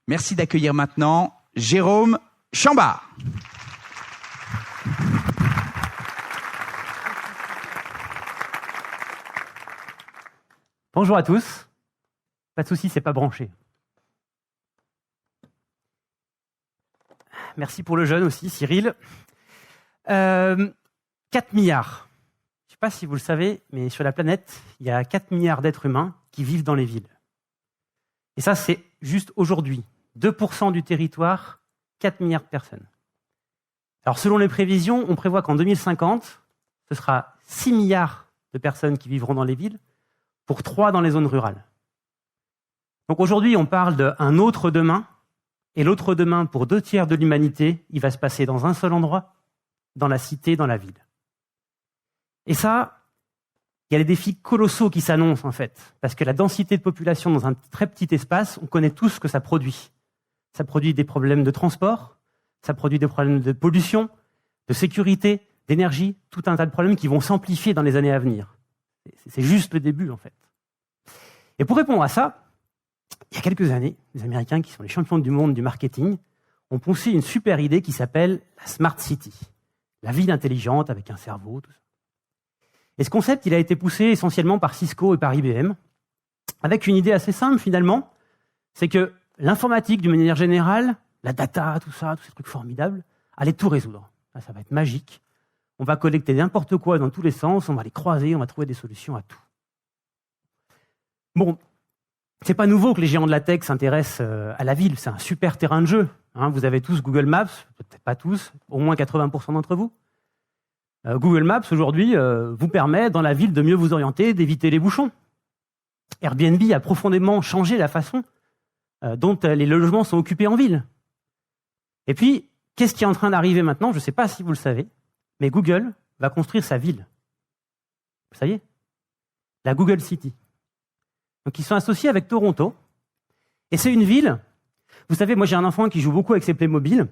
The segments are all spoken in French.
Merci d'accueillir maintenant Jérôme Chambard. Bonjour à tous. Pas de souci, c'est pas branché. Merci pour le jeune aussi, Cyril. 4 milliards. Je ne sais pas si vous le savez, mais sur la planète, il y a 4 milliards d'êtres humains qui vivent dans les villes. Et ça, c'est juste aujourd'hui. 2% du territoire, 4 milliards de personnes. Alors, selon les prévisions, on prévoit qu'en 2050, ce sera 6 milliards de personnes qui vivront dans les villes, pour 3 dans les zones rurales. Donc aujourd'hui, on parle d'un autre demain, et l'autre demain, pour 2 tiers de l'humanité, il va se passer dans un seul endroit, dans la cité, dans la ville. Et ça, il y a des défis colossaux qui s'annoncent en fait, parce que la densité de population dans un très petit espace, on connaît tous ce que ça produit. Ça produit des problèmes de transport, ça produit des problèmes de pollution, de sécurité, d'énergie, tout un tas de problèmes qui vont s'amplifier dans les années à venir. C'est juste le début, en fait. Et pour répondre à ça, il y a quelques années, les Américains, qui sont les champions du monde du marketing, ont poussé une super idée qui s'appelle la Smart City, la ville intelligente avec un cerveau, tout ça. Et ce concept, il a été poussé essentiellement par Cisco et par IBM, avec une idée assez simple, finalement, c'est que l'informatique, d'une manière générale, la data, tout ça, tous ces trucs formidables, allait tout résoudre. Ça va être magique. On va collecter n'importe quoi dans tous les sens, on va les croiser, on va trouver des solutions à tout. Bon, c'est pas nouveau que les géants de la tech s'intéressent à la ville, c'est un super terrain de jeu. Vous avez tous Google Maps, peut-être pas tous, au moins 80% d'entre vous. Google Maps, aujourd'hui, vous permet, dans la ville, de mieux vous orienter, d'éviter les bouchons. Airbnb a profondément changé la façon dont les logements sont occupés en ville. Et puis, qu'est-ce qui est en train d'arriver maintenant? Je ne sais pas si vous le savez, mais Google va construire sa ville. Ça y est, la Google City. Donc ils sont associés avec Toronto. Et c'est une ville, vous savez, moi j'ai un enfant qui joue beaucoup avec ses Playmobil.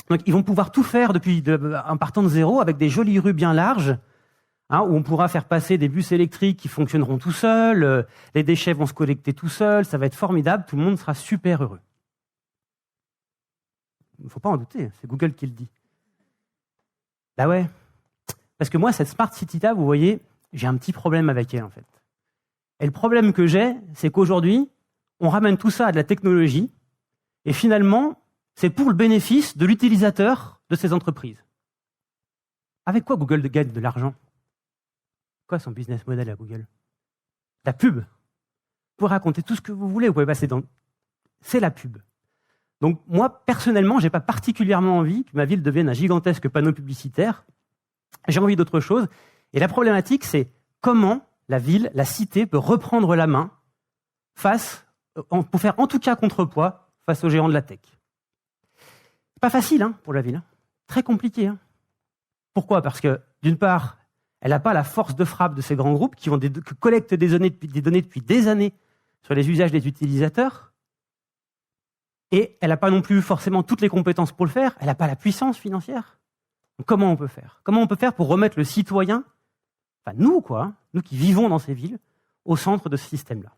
Donc ils vont pouvoir tout faire en partant de zéro avec des jolies rues bien larges, où on pourra faire passer des bus électriques qui fonctionneront tout seuls, les déchets vont se collecter tout seuls, ça va être formidable, tout le monde sera super heureux. Il ne faut pas en douter, c'est Google qui le dit. Bah ouais, parce que moi, cette Smart City-là, vous voyez, j'ai un petit problème avec elle, en fait. Et le problème que j'ai, c'est qu'aujourd'hui, on ramène tout ça à de la technologie, et finalement, c'est pour le bénéfice de l'utilisateur de ces entreprises. Avec quoi Google gagne de l'argent? Quoi son business model à Google? La pub. Vous pouvez raconter tout ce que vous voulez, vous pouvez passer dans... C'est la pub. Donc moi, personnellement, j'ai pas particulièrement envie que ma ville devienne un gigantesque panneau publicitaire. J'ai envie d'autre chose. Et la problématique, c'est comment la ville, la cité, peut reprendre la main pour faire en tout cas contrepoids face aux géants de la tech. C'est pas facile pour la ville. Très compliqué. Pourquoi? Parce que, d'une part, elle n'a pas la force de frappe de ces grands groupes qui collectent des données depuis des années sur les usages des utilisateurs. Et elle n'a pas non plus forcément toutes les compétences pour le faire, elle n'a pas la puissance financière. Donc comment on peut faire? Comment on peut faire pour remettre le citoyen, enfin nous qui vivons dans ces villes, au centre de ce système-là?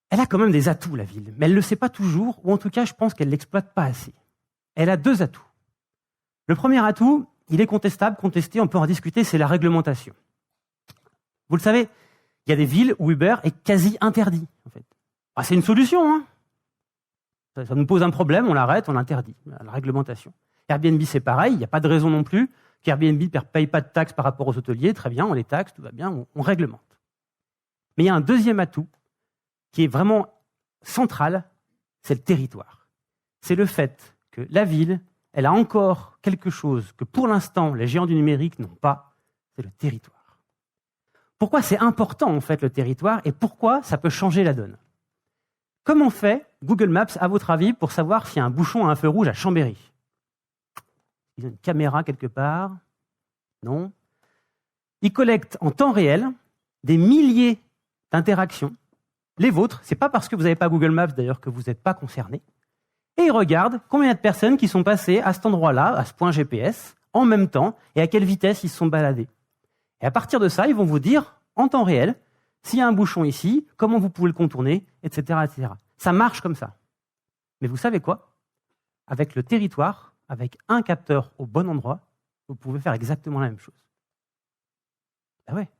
Elle a quand même des atouts, la ville, mais elle ne le sait pas toujours, ou en tout cas, je pense qu'elle ne l'exploite pas assez. Elle a 2 atouts. Le premier atout, il est contestable, contesté, on peut en discuter, c'est la réglementation. Vous le savez, il y a des villes où Uber est quasi interdit, en fait. C'est une solution, Ça nous pose un problème, on l'arrête, on l'interdit, la réglementation. Airbnb, c'est pareil, il n'y a pas de raison non plus qu'Airbnb ne paye pas de taxes par rapport aux hôteliers, très bien, on les taxe, tout va bien, on réglemente. Mais il y a un deuxième atout qui est vraiment central, c'est le territoire. C'est le fait que la ville, elle a encore quelque chose que pour l'instant les géants du numérique n'ont pas, c'est le territoire. Pourquoi c'est important en fait le territoire et pourquoi ça peut changer la donne? Comment fait Google Maps, à votre avis, pour savoir s'il y a un bouchon à un feu rouge à Chambéry? Ils ont une caméra quelque part? Non. Ils collectent en temps réel des milliers d'interactions. Les vôtres, c'est pas parce que vous n'avez pas Google Maps d'ailleurs que vous n'êtes pas concernés. Et ils regardent combien il y a de personnes qui sont passées à cet endroit-là, à ce point GPS, en même temps, et à quelle vitesse ils se sont baladés. Et à partir de ça, ils vont vous dire, en temps réel, s'il y a un bouchon ici, comment vous pouvez le contourner, etc., etc. Ça marche comme ça. Mais vous savez quoi? Avec le territoire, avec un capteur au bon endroit, vous pouvez faire exactement la même chose. Ah ouais,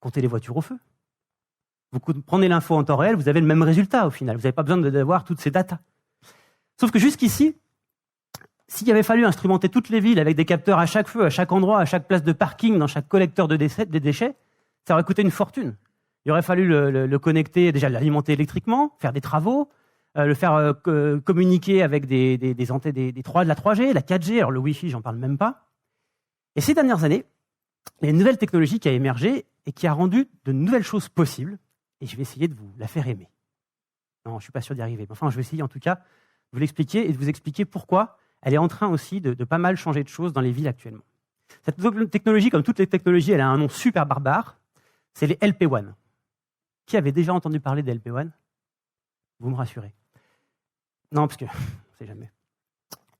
comptez les voitures au feu. Vous prenez l'info en temps réel, vous avez le même résultat au final. Vous n'avez pas besoin d'avoir toutes ces datas. Sauf que jusqu'ici, s'il avait fallu instrumenter toutes les villes avec des capteurs à chaque feu, à chaque endroit, à chaque place de parking, dans chaque collecteur de déchets, ça aurait coûté une fortune. Il aurait fallu le connecter, déjà l'alimenter électriquement, faire des travaux, le faire communiquer avec de la 3G, la 4G, alors le Wi-Fi, j'en parle même pas. Et ces dernières années, il y a une nouvelle technologie qui a émergé et qui a rendu de nouvelles choses possibles, et je vais essayer de vous la faire aimer. Non, je ne suis pas sûr d'y arriver, mais enfin, je vais essayer en tout cas de vous l'expliquer et de vous expliquer pourquoi elle est en train aussi de pas mal changer de choses dans les villes actuellement. Cette technologie, comme toutes les technologies, elle a un nom super barbare, c'est les LP1. Qui avait déjà entendu parler des LP1? Vous me rassurez. Non, parce que, on ne sait jamais.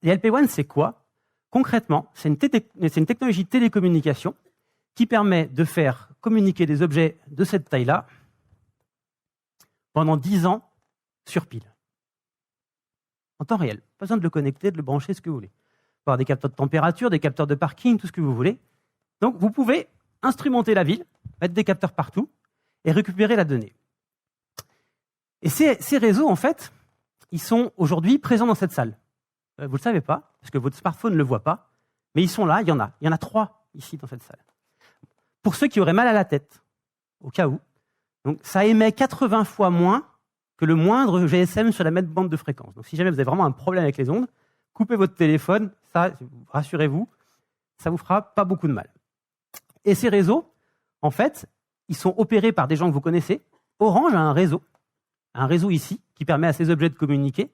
Les LP1, c'est quoi? Concrètement, c'est une technologie de télécommunication qui permet de faire communiquer des objets de cette taille-là pendant 10 ans sur pile. En temps réel. Pas besoin de le connecter, de le brancher, ce que vous voulez. Vous pouvez avoir des capteurs de température, des capteurs de parking, tout ce que vous voulez. Donc, vous pouvez instrumenter la ville, mettre des capteurs partout et récupérer la donnée. Et ces réseaux, en fait, ils sont aujourd'hui présents dans cette salle. Vous ne le savez pas, parce que votre smartphone ne le voit pas, mais ils sont là, il y en a. Il y en a 3 ici dans cette salle. Pour ceux qui auraient mal à la tête, au cas où, donc ça émet 80 fois moins que le moindre GSM sur la même bande de fréquence. Donc si jamais vous avez vraiment un problème avec les ondes, coupez votre téléphone, ça, rassurez-vous, ça vous fera pas beaucoup de mal. Et ces réseaux, en fait, ils sont opérés par des gens que vous connaissez. Orange a un réseau ici, qui permet à ces objets de communiquer.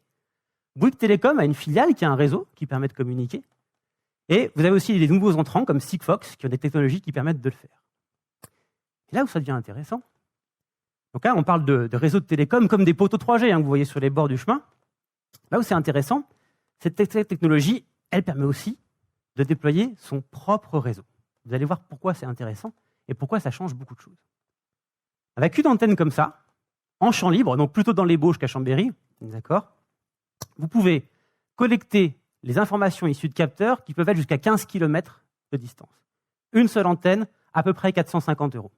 Bouygues Telecom a une filiale qui a un réseau qui permet de communiquer. Et vous avez aussi des nouveaux entrants comme Sigfox qui ont des technologies qui permettent de le faire. Et là où ça devient intéressant, donc là on parle de réseaux de télécom comme des poteaux 3G que vous voyez sur les bords du chemin. Là où c'est intéressant, cette technologie, elle permet aussi de déployer son propre réseau. Vous allez voir pourquoi c'est intéressant et pourquoi ça change beaucoup de choses. Avec une antenne comme ça, en champ libre, donc plutôt dans les Bauges qu'à Chambéry, d'accord, vous pouvez collecter les informations issues de capteurs qui peuvent être jusqu'à 15 km de distance. Une seule antenne, à peu près 450 €.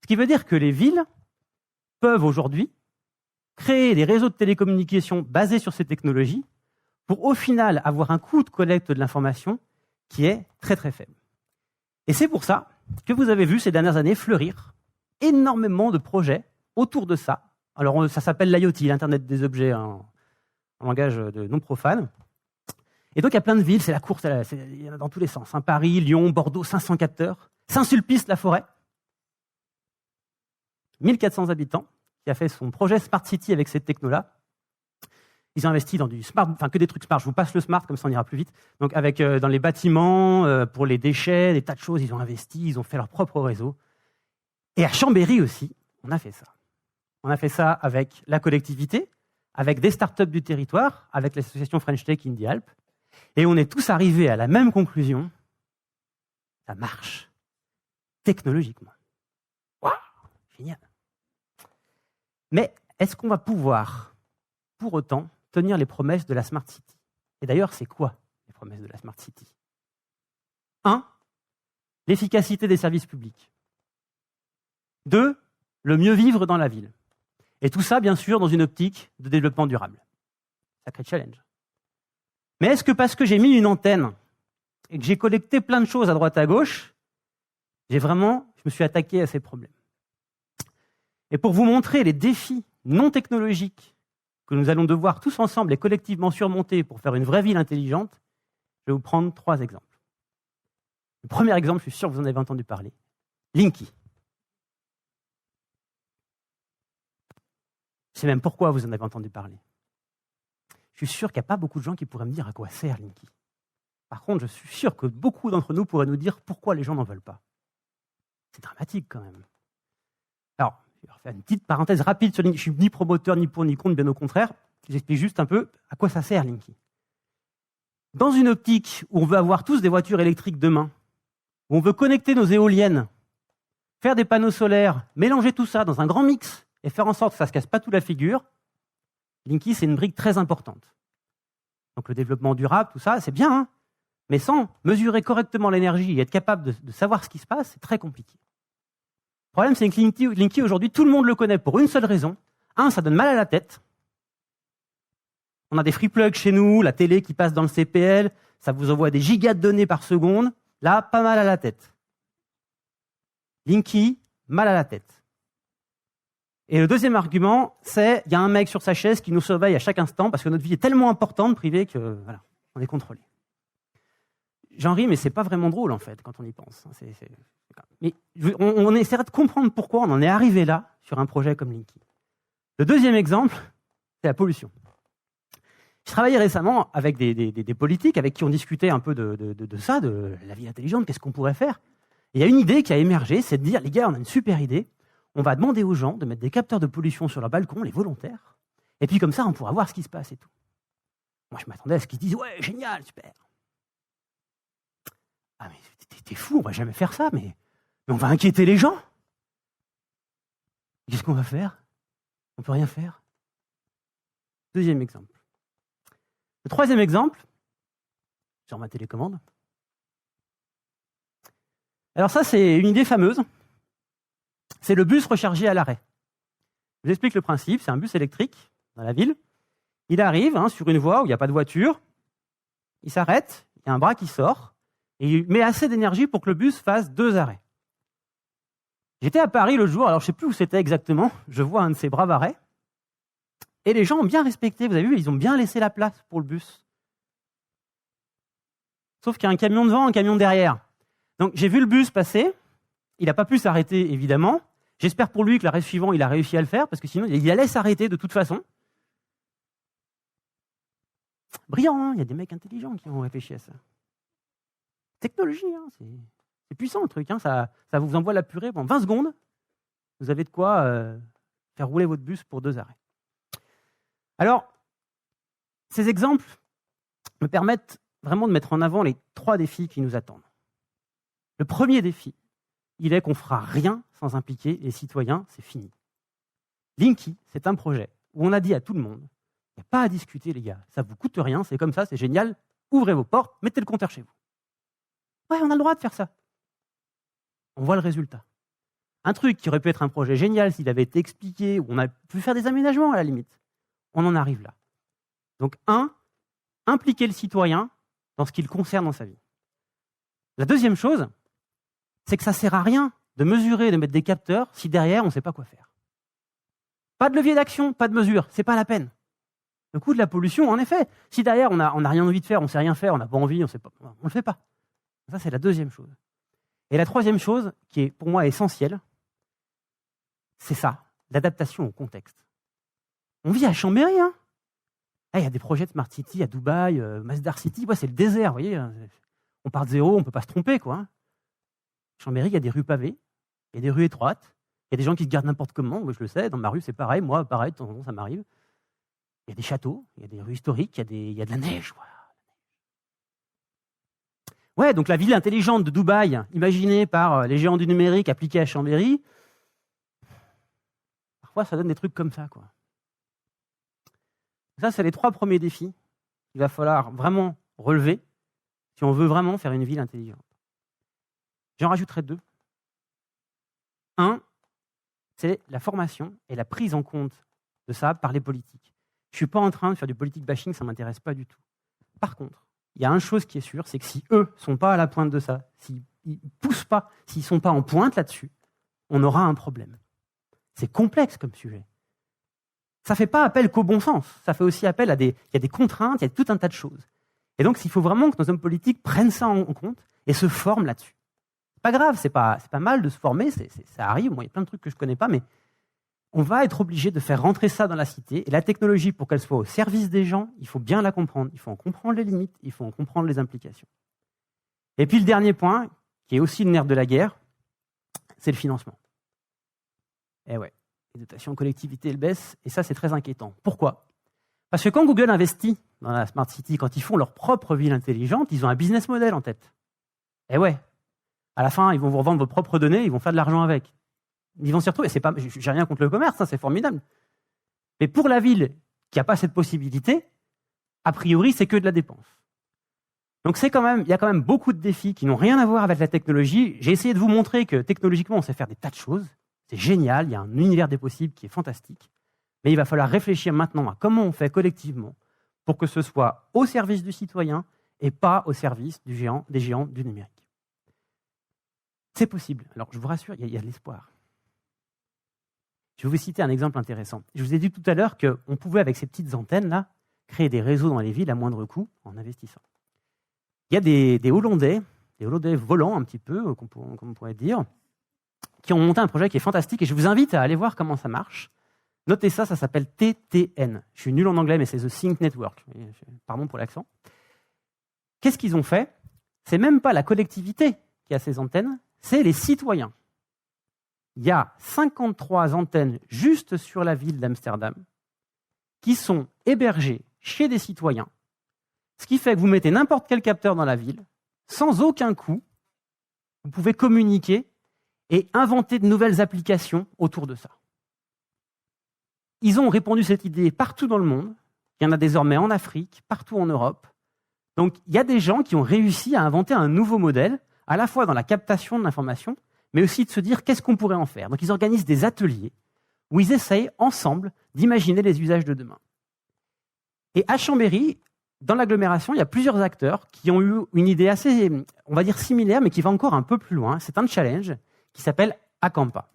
Ce qui veut dire que les villes peuvent aujourd'hui créer des réseaux de télécommunications basés sur ces technologies pour au final avoir un coût de collecte de l'information qui est très très faible. Et c'est pour ça que vous avez vu ces dernières années fleurir énormément de projets autour de ça. Alors ça s'appelle l'IoT, l'Internet des objets en langage de non profane. Et donc il y a plein de villes, c'est la course, il y en a dans tous les sens. Paris, Lyon, Bordeaux, 500 capteurs. Saint-Sulpice-la-Forêt, 1400 habitants, qui a fait son projet Smart City avec cette techno-là. Ils ont investi dans du smart, enfin que des trucs smart. Je vous passe le smart, comme ça on ira plus vite. Donc avec dans les bâtiments, pour les déchets, des tas de choses, ils ont investi, ils ont fait leur propre réseau. Et à Chambéry aussi, on a fait ça. On a fait ça avec la collectivité, avec des startups du territoire, avec l'association French Tech Indie Alpes. Et on est tous arrivés à la même conclusion. Ça marche. Technologiquement. Waouh, génial. Mais est-ce qu'on va pouvoir, pour autant, tenir les promesses de la Smart City? Et d'ailleurs, c'est quoi les promesses de la Smart City? 1. L'efficacité des services publics. 2. Le mieux vivre dans la ville. Et tout ça, bien sûr, dans une optique de développement durable. Sacré challenge. Mais est-ce que parce que j'ai mis une antenne et que j'ai collecté plein de choses à droite à gauche, je me suis attaqué à ces problèmes? Et pour vous montrer les défis non technologiques que nous allons devoir tous ensemble et collectivement surmonter pour faire une vraie ville intelligente, je vais vous prendre 3 exemples. Le premier exemple, je suis sûr que vous en avez entendu parler, Linky. Je sais même pourquoi vous en avez entendu parler. Je suis sûr qu'il n'y a pas beaucoup de gens qui pourraient me dire à quoi sert Linky. Par contre, je suis sûr que beaucoup d'entre nous pourraient nous dire pourquoi les gens n'en veulent pas. C'est dramatique quand même. Alors, je vais faire une petite parenthèse rapide sur Linky. Je ne suis ni promoteur, ni pour, ni contre, bien au contraire. J'explique juste un peu à quoi ça sert Linky. Dans une optique où on veut avoir tous des voitures électriques demain, où on veut connecter nos éoliennes, faire des panneaux solaires, mélanger tout ça dans un grand mix et faire en sorte que ça ne se casse pas toute la figure, Linky, c'est une brique très importante. Donc le développement durable, tout ça, c'est bien, hein, mais sans mesurer correctement l'énergie et être capable de savoir ce qui se passe, c'est très compliqué. Le problème, c'est que Linky, aujourd'hui, tout le monde le connaît pour une seule raison. Un, ça donne mal à la tête. On a des free plugs chez nous, la télé qui passe dans le CPL, ça vous envoie des gigas de données par seconde. Là, pas mal à la tête. Linky, mal à la tête. Et le deuxième argument, c'est il y a un mec sur sa chaise qui nous surveille à chaque instant parce que notre vie est tellement importante, privée, que voilà, on est contrôlé. J'en ris, mais c'est pas vraiment drôle en fait quand on y pense. Mais on essaiera de comprendre pourquoi on en est arrivé là sur un projet comme Linky. Le deuxième exemple, c'est la pollution. Je travaillais récemment avec des politiques avec qui on discutait un peu de ça, de la ville intelligente, qu'est-ce qu'on pourrait faire. Et il y a une idée qui a émergé, c'est de dire, les gars, on a une super idée, on va demander aux gens de mettre des capteurs de pollution sur leur balcon, les volontaires, et puis comme ça, on pourra voir ce qui se passe et tout. Moi, je m'attendais à ce qu'ils disent, ouais, génial, super. Ah, mais t'es fou, on va jamais faire ça, mais on va inquiéter les gens. Qu'est-ce qu'on va faire? On peut rien faire. Deuxième exemple. Le troisième exemple, sur ma télécommande. Alors ça, c'est une idée fameuse. C'est le bus rechargé à l'arrêt. Je vous explique le principe. C'est un bus électrique dans la ville. Il arrive sur une voie où il n'y a pas de voiture. Il s'arrête, il y a un bras qui sort, et il met assez d'énergie pour que le bus fasse 2 arrêts. J'étais à Paris le jour, alors je ne sais plus où c'était exactement. Je vois un de ces braves arrêts. Et les gens ont bien respecté, vous avez vu, ils ont bien laissé la place pour le bus. Sauf qu'il y a un camion devant, un camion derrière. Donc j'ai vu le bus passer, il n'a pas pu s'arrêter évidemment. J'espère pour lui que l'arrêt suivant, il a réussi à le faire, parce que sinon il allait s'arrêter de toute façon. Brillant, hein, il y a des mecs intelligents qui ont réfléchi à ça. Technologie, hein, c'est puissant le truc, hein, ça vous envoie la purée pendant 20 secondes. Vous avez de quoi faire rouler votre bus pour 2 arrêts. Alors, ces exemples me permettent vraiment de mettre en avant les 3 défis qui nous attendent. Le premier défi, il est qu'on ne fera rien sans impliquer les citoyens, c'est fini. Linky, c'est un projet où on a dit à tout le monde, il n'y a pas à discuter les gars, ça ne vous coûte rien, c'est comme ça, c'est génial, ouvrez vos portes, mettez le compteur chez vous. Ouais, on a le droit de faire ça. On voit le résultat. Un truc qui aurait pu être un projet génial s'il avait été expliqué, où on a pu faire des aménagements à la limite. On en arrive là. Donc, impliquer le citoyen dans ce qui le concerne dans sa vie. La deuxième chose, c'est que ça ne sert à rien de mesurer, de mettre des capteurs si derrière, on ne sait pas quoi faire. Pas de levier d'action, pas de mesure, c'est pas la peine. Le coût de la pollution, en effet, si derrière, on n'a rien envie de faire, on ne sait rien faire, on n'a pas envie, on ne le fait pas. Ça, c'est la deuxième chose. Et la troisième chose, qui est pour moi essentielle, c'est ça, l'adaptation au contexte. On vit à Chambéry, hein. Il y a des projets de Smart City à Dubaï, Masdar City, c'est le désert, vous voyez. On part de zéro, on ne peut pas se tromper, quoi. Chambéry, il y a des rues pavées, il y a des rues étroites, il y a des gens qui se gardent n'importe comment, moi je le sais, dans ma rue c'est pareil, moi pareil, de temps en temps ça m'arrive. Il y a des châteaux, il y a des rues historiques, il y a de la neige. Voilà. Ouais, donc la ville intelligente de Dubaï, imaginée par les géants du numérique appliquée à Chambéry, parfois ça donne des trucs comme ça, quoi. Ça, c'est les 3 premiers défis qu'il va falloir vraiment relever si on veut vraiment faire une ville intelligente. J'en rajouterai 2. 1, c'est la formation et la prise en compte de ça par les politiques. Je ne suis pas en train de faire du politique bashing, ça ne m'intéresse pas du tout. Par contre, il y a une chose qui est sûre, c'est que si eux ne sont pas à la pointe de ça, s'ils ne poussent pas, s'ils ne sont pas en pointe là-dessus, on aura un problème. C'est complexe comme sujet. Ça ne fait pas appel qu'au bon sens, ça fait aussi appel il y a des contraintes, il y a tout un tas de choses. Et donc, il faut vraiment que nos hommes politiques prennent ça en compte et se forment là-dessus. C'est pas grave, c'est pas mal de se former, ça arrive, il y a plein de trucs que je ne connais pas, mais on va être obligé de faire rentrer ça dans la cité. Et la technologie, pour qu'elle soit au service des gens, il faut bien la comprendre, il faut en comprendre les limites, il faut en comprendre les implications. Et puis le dernier point, qui est aussi le nerf de la guerre, c'est le financement. Eh ouais. Les dotations aux collectivités, elles baissent, et ça, c'est très inquiétant. Pourquoi ? Parce que quand Google investit dans la Smart City, quand ils font leur propre ville intelligente, ils ont un business model en tête. Et ouais, à la fin, ils vont vous revendre vos propres données, ils vont faire de l'argent avec. Ils vont s'y retrouver. J'ai rien contre le commerce, hein, c'est formidable. Mais pour la ville qui n'a pas cette possibilité, a priori, c'est que de la dépense. Donc il y a quand même beaucoup de défis qui n'ont rien à voir avec la technologie. J'ai essayé de vous montrer que technologiquement, on sait faire des tas de choses. C'est génial, il y a un univers des possibles qui est fantastique. Mais il va falloir réfléchir maintenant à comment on fait collectivement pour que ce soit au service du citoyen et pas au service des géants du numérique. C'est possible. Alors je vous rassure, il y a de l'espoir. Je vais vous citer un exemple intéressant. Je vous ai dit tout à l'heure qu'on pouvait, avec ces petites antennes-là, créer des réseaux dans les villes à moindre coût en investissant. Il y a des Hollandais volants un petit peu, comme on pourrait dire, qui ont monté un projet qui est fantastique et je vous invite à aller voir comment ça marche. Notez ça s'appelle TTN. Je suis nul en anglais, mais c'est The Think Network. Pardon pour l'accent. Qu'est-ce qu'ils ont fait? C'est même pas la collectivité qui a ces antennes, c'est les citoyens. Il y a 53 antennes juste sur la ville d'Amsterdam qui sont hébergées chez des citoyens, ce qui fait que vous mettez n'importe quel capteur dans la ville, sans aucun coût, vous pouvez communiquer et inventer de nouvelles applications autour de ça. Ils ont répandu cette idée partout dans le monde, il y en a désormais en Afrique, partout en Europe. Donc il y a des gens qui ont réussi à inventer un nouveau modèle, à la fois dans la captation de l'information, mais aussi de se dire qu'est-ce qu'on pourrait en faire. Donc ils organisent des ateliers où ils essayent ensemble d'imaginer les usages de demain. Et à Chambéry, dans l'agglomération, il y a plusieurs acteurs qui ont eu une idée assez, on va dire similaire, mais qui va encore un peu plus loin. C'est un challenge qui s'appelle Acampa.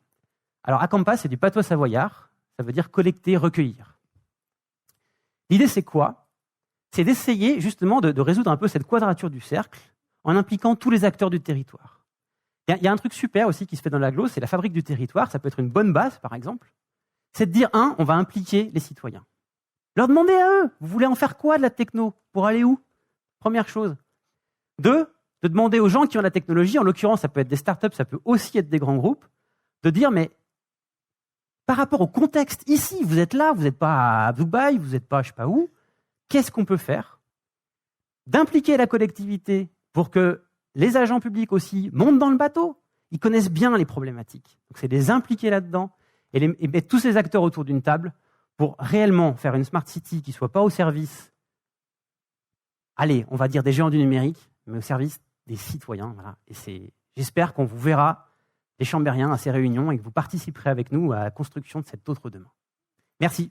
Alors Acampa, c'est du patois savoyard, ça veut dire collecter, recueillir. L'idée, c'est quoi? C'est d'essayer justement de résoudre un peu cette quadrature du cercle en impliquant tous les acteurs du territoire. Il y a un truc super aussi qui se fait dans l'agglo, c'est la fabrique du territoire, ça peut être une bonne base par exemple, c'est de dire, on va impliquer les citoyens. Leur demander à eux, vous voulez en faire quoi de la techno? Pour aller où? Première chose. 2, de demander aux gens qui ont la technologie, en l'occurrence ça peut être des startups, ça peut aussi être des grands groupes, de dire, mais par rapport au contexte ici, vous êtes là, vous n'êtes pas à Dubaï, vous n'êtes pas je ne sais pas où, qu'est-ce qu'on peut faire? D'impliquer la collectivité pour que les agents publics aussi montent dans le bateau. Ils connaissent bien les problématiques. Donc c'est de les impliquer là-dedans et mettre tous ces acteurs autour d'une table pour réellement faire une smart city qui ne soit pas au service, allez, on va dire des géants du numérique, mais au service des citoyens. Voilà. Et j'espère qu'on vous verra, les Chambériens, à ces réunions et que vous participerez avec nous à la construction de cet autre demain. Merci.